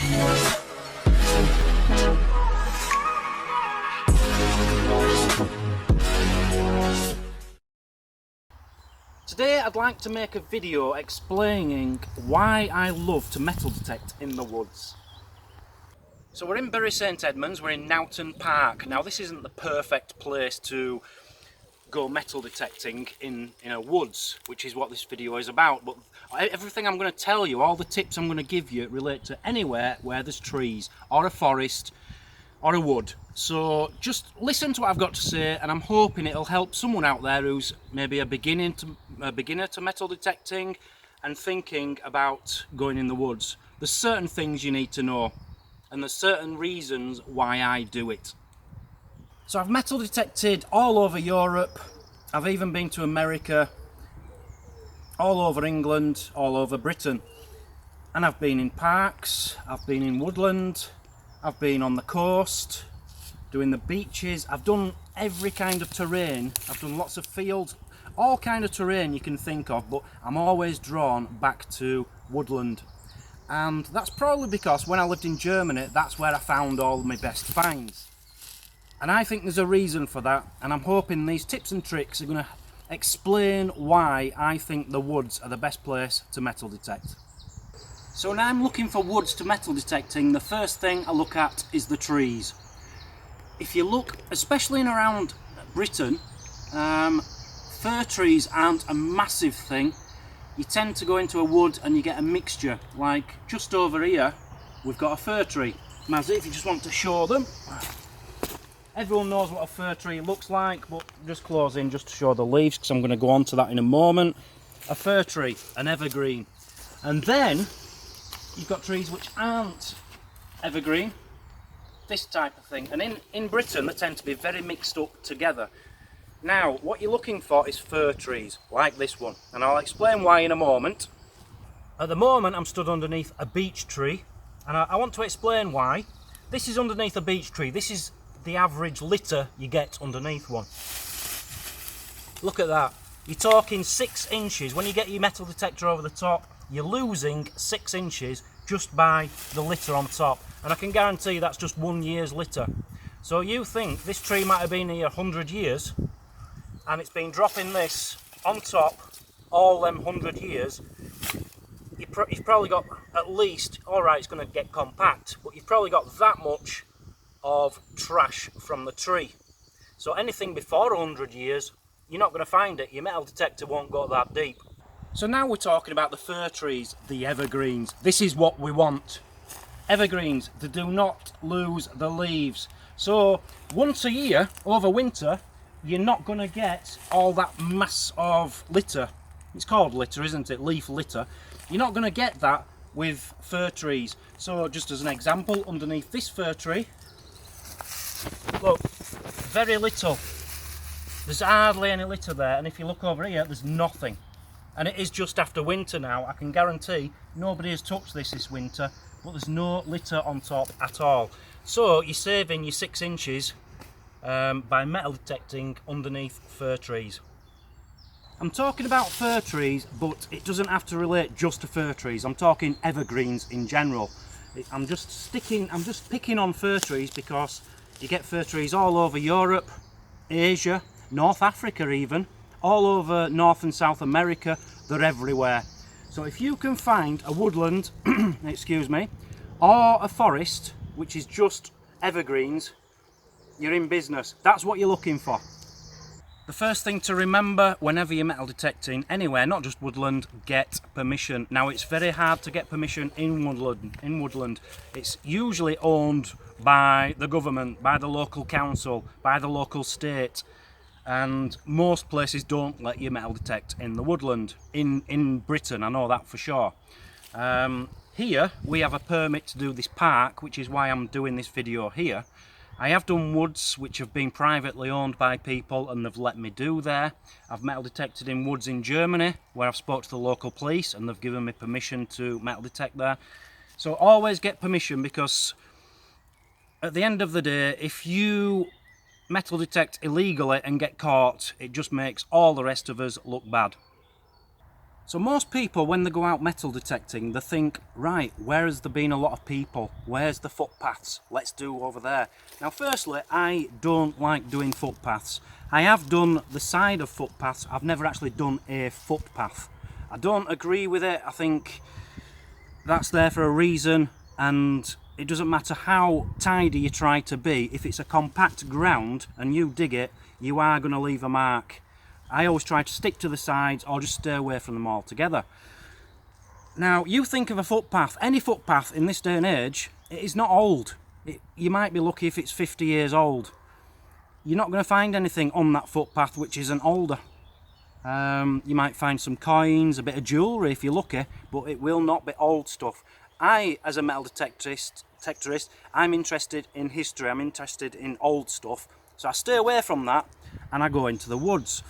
Today I'd like to make a video explaining why I love to metal detect in the woods. So we're in Bury St Edmunds, we're in Nowton Park. Now this isn't the perfect place to go metal detecting in a woods, which is what this video is about, but everything I'm going to tell you, all the tips I'm going to give you relate to anywhere where there's trees or a forest or a wood. So just listen to what I've got to say, and I'm hoping it'll help someone out there who's maybe a beginner to metal detecting and thinking about going in the woods. There's certain things you need to know, and there's certain reasons why I do it. So I've metal detected all over Europe, I've even been to America, all over England, all over Britain. And I've been in parks, I've been in woodland, I've been on the coast, doing the beaches, I've done every kind of terrain, I've done lots of fields, all kind of terrain you can think of, but I'm always drawn back to woodland. And that's probably because when I lived in Germany, that's where I found all my best finds. And I think there's a reason for that, and I'm hoping these tips and tricks are going to explain why I think the woods are the best place to metal detect. So when I'm looking for woods to metal detecting, the first thing I look at is the trees. If you look, especially in around Britain, fir trees aren't a massive thing. You tend to go into a wood and you get a mixture. Like just over here, we've got a fir tree. Mazzy, if you just want to show them. Everyone knows what a fir tree looks like, but just close in just to show the leaves, because I'm going to go on to that in a moment. A fir tree, an evergreen. And then you've got trees which aren't evergreen, this type of thing. And in Britain, they tend to be very mixed up together. Now, what you're looking for is fir trees, like this one, and I'll explain why in a moment. At the moment, I'm stood underneath a beech tree, and I want to explain why. This is underneath a beech tree. This is the average litter you get underneath one. Look at that. You're talking 6 inches. When you get your metal detector over the top, you're losing 6 inches just by the litter on top. And I can guarantee that's just 1 year's litter. So you think this tree might have been here 100 years, and it's been dropping this on top all them 100 years. You've probably got at least, alright, it's going to get compact, but you've probably got that much of trash from the tree. So anything before 100 years, you're not going to find it. Your metal detector won't go that deep. So now we're talking about the fir trees, the evergreens. This is what we want. Evergreens, they do not lose the leaves. So once a year, over winter, you're not going to get all that mass of litter. It's called litter, isn't it? Leaf litter. You're not going to get that with fir trees. So just as an example, underneath this fir tree, look, very little. There's hardly any litter there, and if you look over here, there's nothing. And it is just after winter now. I can guarantee nobody has touched this winter, but there's no litter on top at all. So you're saving your 6 inches by metal detecting underneath fir trees. I'm talking about fir trees, but it doesn't have to relate just to fir trees. I'm talking evergreens in general. I'm just picking on fir trees because you get fir trees all over Europe, Asia, North Africa even, all over North and South America. They're everywhere. So if you can find a woodland, excuse me, or a forest which is just evergreens, you're in business. That's what you're looking for. The first thing to remember whenever you're metal detecting anywhere, not just woodland, get permission. Now it's very hard to get permission in woodland. It's usually owned by the government, by the local council, by the local state, and most places don't let you metal detect in the woodland. In Britain, I know that for sure. Here we have a permit to do this park, which is why I'm doing this video here. I have done woods which have been privately owned by people and they've let me do there. I've metal detected in woods in Germany where I've spoke to the local police and they've given me permission to metal detect there. So always get permission, because at the end of the day, if you metal detect illegally and get caught, it just makes all the rest of us look bad. So most people, when they go out metal detecting, they think, right, where has there been a lot of people? Where's the footpaths? Let's do over there. Now firstly, I don't like doing footpaths. I have done the side of footpaths. I've never actually done a footpath. I don't agree with it. I think that's there for a reason, and it doesn't matter how tidy you try to be. If it's a compact ground and you dig it, you are going to leave a mark. I always try to stick to the sides or just stay away from them altogether. Now, you think of a footpath, any footpath in this day and age, it is not old. You might be lucky if it's 50 years old. You're not going to find anything on that footpath which isn't older. You might find some coins, a bit of jewellery if you're lucky, but it will not be old stuff. I, as a metal detectorist, I'm interested in history, I'm interested in old stuff, so I stay away from that and I go into the woods.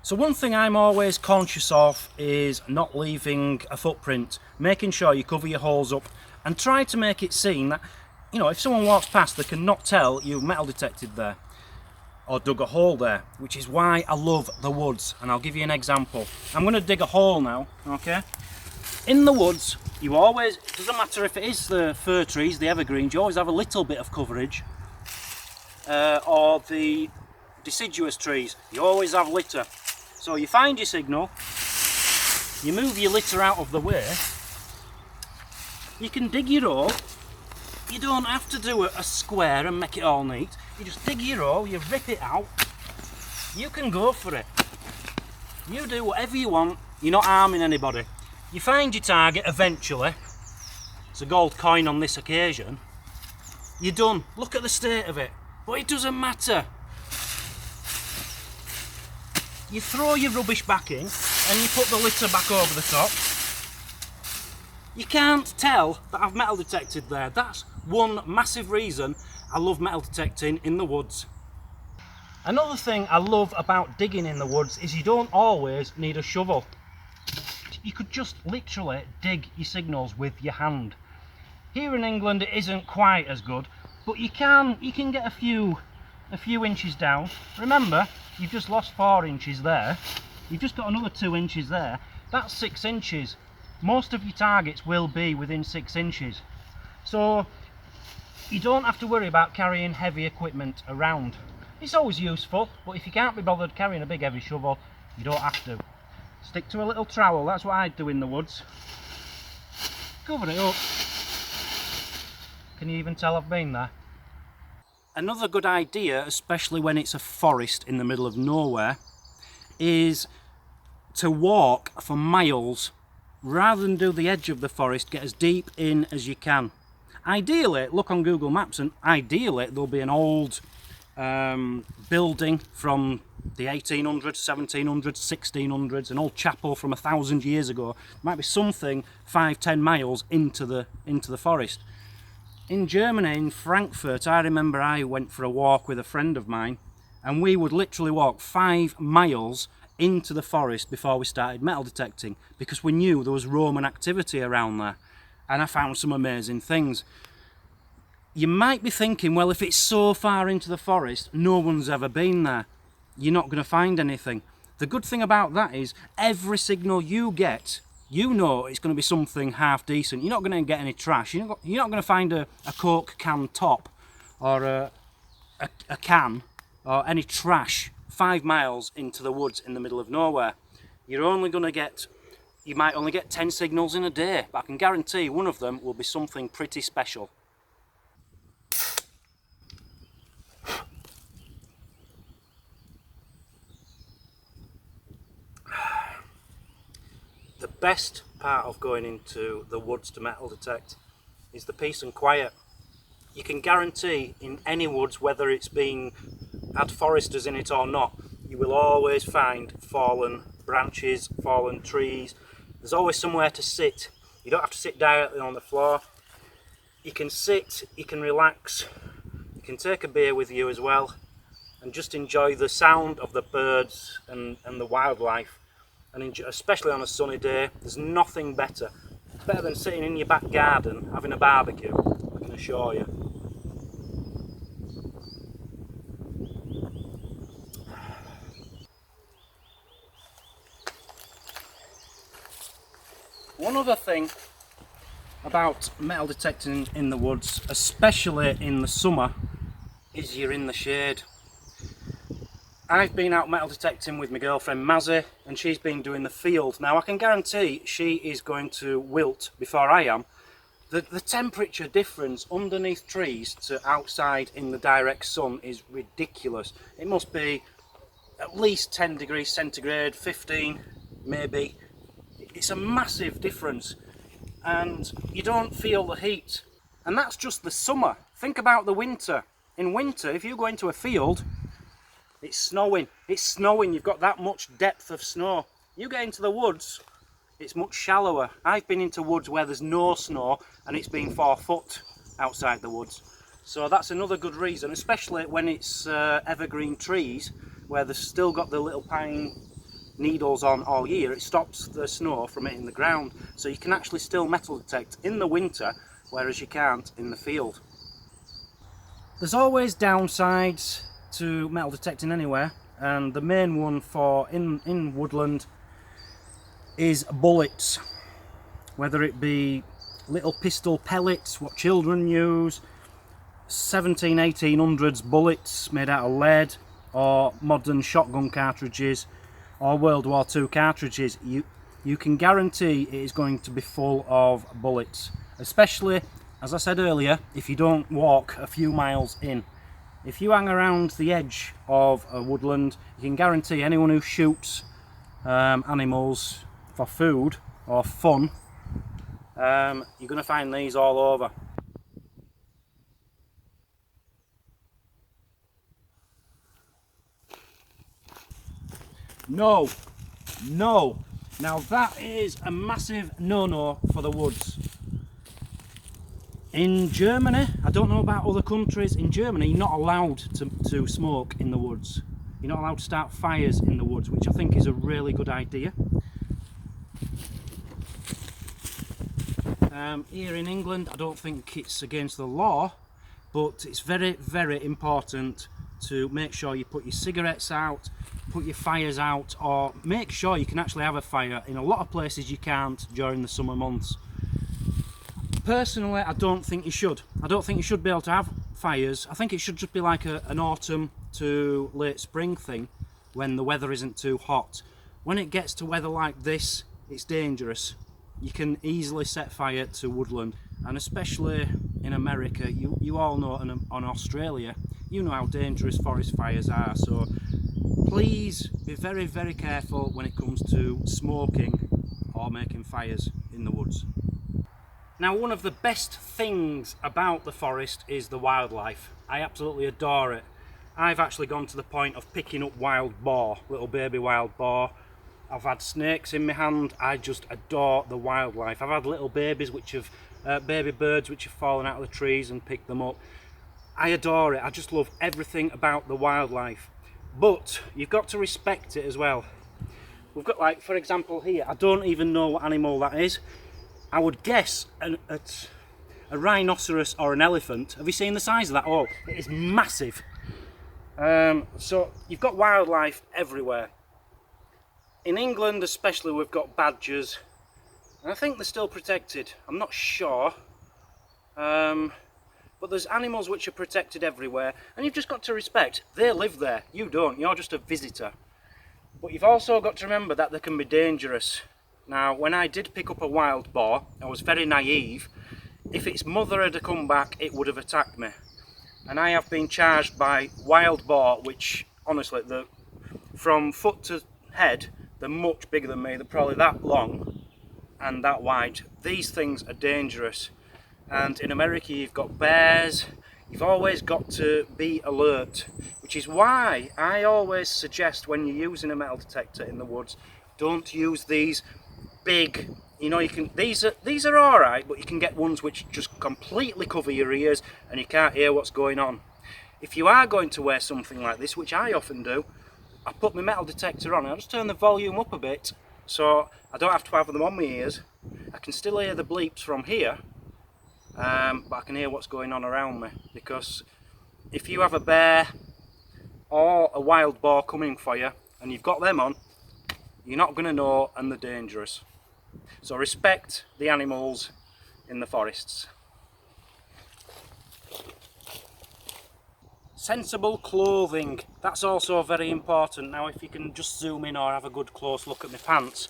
So one thing I'm always conscious of is not leaving a footprint, making sure you cover your holes up and try to make it seem that, you know, if someone walks past they can not tell you've metal detected there or dug a hole there, which is why I love the woods. And I'll give you an example. I'm going to dig a hole now, okay? In the woods, you always, it doesn't matter if it is the fir trees, the evergreens, you always have a little bit of coverage, or the deciduous trees, you always have litter. So you find your signal, you move your litter out of the way, you can dig your hole, you don't have to do a square and make it all neat, you just dig your hole, you rip it out, you can go for it. You do whatever you want, you're not harming anybody. You find your target eventually, it's a gold coin on this occasion, you're done. Look at the state of it, but it doesn't matter. You throw your rubbish back in and you put the litter back over the top. You can't tell that I've metal detected there. That's one massive reason I love metal detecting in the woods. Another thing I love about digging in the woods is you don't always need a shovel. You could just literally dig your signals with your hand. Here in England it isn't quite as good, but you can get a few inches down. Remember, you've just lost 4 inches there, you've just got another 2 inches there, that's 6 inches. Most of your targets will be within 6 inches, so you don't have to worry about carrying heavy equipment around. It's always useful, but if you can't be bothered carrying a big heavy shovel, you don't have to. Stick to a little trowel, that's what I do in the woods. Cover it up. Can you even tell I've been there? Another good idea, especially when it's a forest in the middle of nowhere, is to walk for miles. Rather than do the edge of the forest, get as deep in as you can. Ideally, look on Google Maps and ideally there'll be an old building from the 1800s, 1700s, 1600s, an old chapel from 1,000 years ago. Might be something 5-10 miles into the forest. In Germany, in Frankfurt, I remember I went for a walk with a friend of mine and we would literally walk 5 miles into the forest before we started metal detecting because we knew there was Roman activity around there, and I found some amazing things. You might be thinking, well, if it's so far into the forest, no one's ever been there, you're not going to find anything. The good thing about that is every signal you get, you know it's going to be something half decent. You're not going to get any trash. You're not going to find a Coke can top or a can or any trash 5 miles into the woods in the middle of nowhere. You're only going to get, you might only get 10 signals in a day, but I can guarantee one of them will be something pretty special. The best part of going into the woods to metal detect is the peace and quiet. You can guarantee in any woods, whether it's had foresters in it or not, you will always find fallen branches, fallen trees. There's always somewhere to sit. You don't have to sit directly on the floor. You can sit, you can relax, you can take a beer with you as well and just enjoy the sound of the birds and the wildlife. And enjoy, especially on a sunny day, there's nothing better. It's better than sitting in your back garden having a barbecue, I can assure you. One other thing about metal detecting in the woods, especially in the summer, is you're in the shade. I've been out metal detecting with my girlfriend Mazzy, and she's been doing the field. Now I can guarantee she is going to wilt before I am. The temperature difference underneath trees to outside in the direct sun is ridiculous. It must be at least 10 degrees centigrade, 15 maybe. It's a massive difference, and you don't feel the heat. And that's just the summer. Think about the winter. In winter, if you go into a field, it's snowing. It's snowing. You've got that much depth of snow. You get into the woods, it's much shallower. I've been into woods where there's no snow and it's been 4 foot outside the woods. So that's another good reason, especially when it's evergreen trees where they've still got the little pine needles on all year. It stops the snow from hitting the ground. So you can actually still metal detect in the winter, whereas you can't in the field. There's always downsides to metal detecting anywhere, and the main one for in woodland is bullets, whether it be little pistol pellets what children use, 1800s bullets made out of lead, or modern shotgun cartridges or World War II cartridges. You can guarantee it is going to be full of bullets, especially, as I said earlier, if you don't walk a few miles in. If you hang around the edge of a woodland, you can guarantee anyone who shoots animals for food or fun, you're going to find these all over. No, no. Now that is a massive no-no for the woods. In Germany, I don't know about other countries, in Germany you're not allowed to smoke in the woods. You're not allowed to start fires in the woods, which I think is a really good idea. Here in England, I don't think it's against the law, but it's very, very important to make sure you put your cigarettes out, put your fires out, or make sure you can actually have a fire. In a lot of places you can't during the summer months. Personally, I don't think you should. I don't think you should be able to have fires. I think it should just be like an autumn to late spring thing when the weather isn't too hot. When it gets to weather like this, it's dangerous. You can easily set fire to woodland, and especially in America, you all know, and on Australia, you know how dangerous forest fires are. So please be very, very careful when it comes to smoking or making fires in the woods. Now, one of the best things about the forest is the wildlife. I absolutely adore it. I've actually gone to the point of picking up wild boar, little baby wild boar. I've had snakes in my hand. I just adore the wildlife. I've had little babies which have, baby birds which have fallen out of the trees and picked them up. I adore it. I just love everything about the wildlife. But you've got to respect it as well. We've got, like, for example here, I don't even know what animal that is. I would guess a rhinoceros or an elephant. Have you seen the size of that? Oh, it is massive. So you've got wildlife everywhere. In England especially, we've got badgers, and I think they're still protected. I'm not sure, but there's animals which are protected everywhere, and you've just got to respect. They live there, you don't. You're just a visitor. But you've also got to remember that they can be dangerous. Now, when I did pick up a wild boar, I was very naive. If its mother had come back, it would have attacked me. And I have been charged by wild boar, which, honestly, from foot to head, they're much bigger than me. They're probably that long and that wide. These things are dangerous. And in America, you've got bears. You've always got to be alert, which is why I always suggest, when you're using a metal detector in the woods, don't use these big, you know, these are all right, but you can get ones which just completely cover your ears and you can't hear what's going on. If you are going to wear something like this, which I often do, I put my metal detector on and I just turn the volume up a bit so I don't have to have them on my ears. I can still hear the bleeps from here, but I can hear what's going on around me, because if you have a bear or a wild boar coming for you and you've got them on, you're not going to know, and they're dangerous. So respect the animals in the forests. Sensible clothing, that's also very important. Now if you can just zoom in or have a good close look at my pants.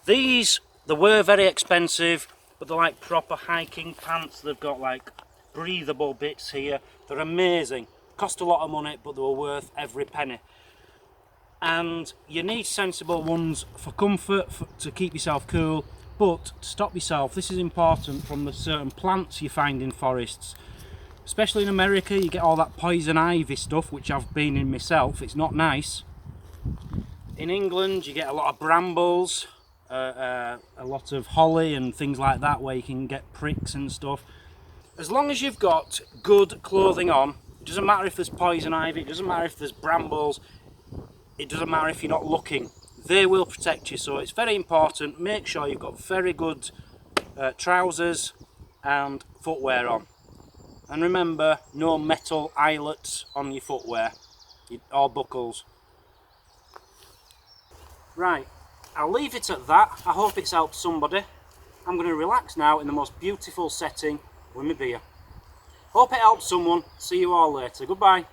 They were very expensive, but they're like proper hiking pants. They've got like breathable bits here. They're amazing. Cost a lot of money, but they were worth every penny. And you need sensible ones for comfort, to keep yourself cool, but to stop yourself, this is important, from the certain plants you find in forests. Especially in America, you get all that poison ivy stuff, which I've been in myself. It's not nice. In England, you get a lot of brambles, a lot of holly and things like that, where you can get pricks and stuff. As long as you've got good clothing on, it doesn't matter if there's poison ivy, it doesn't matter if there's brambles, it doesn't matter if you're not looking, they will protect you. So it's very important, make sure you've got very good trousers and footwear on. And remember, no metal eyelets on your footwear or buckles. Right, I'll leave it at that. I hope it's helped somebody. I'm going to relax now in the most beautiful setting with my beer. Hope it helps someone. See you all later. Goodbye.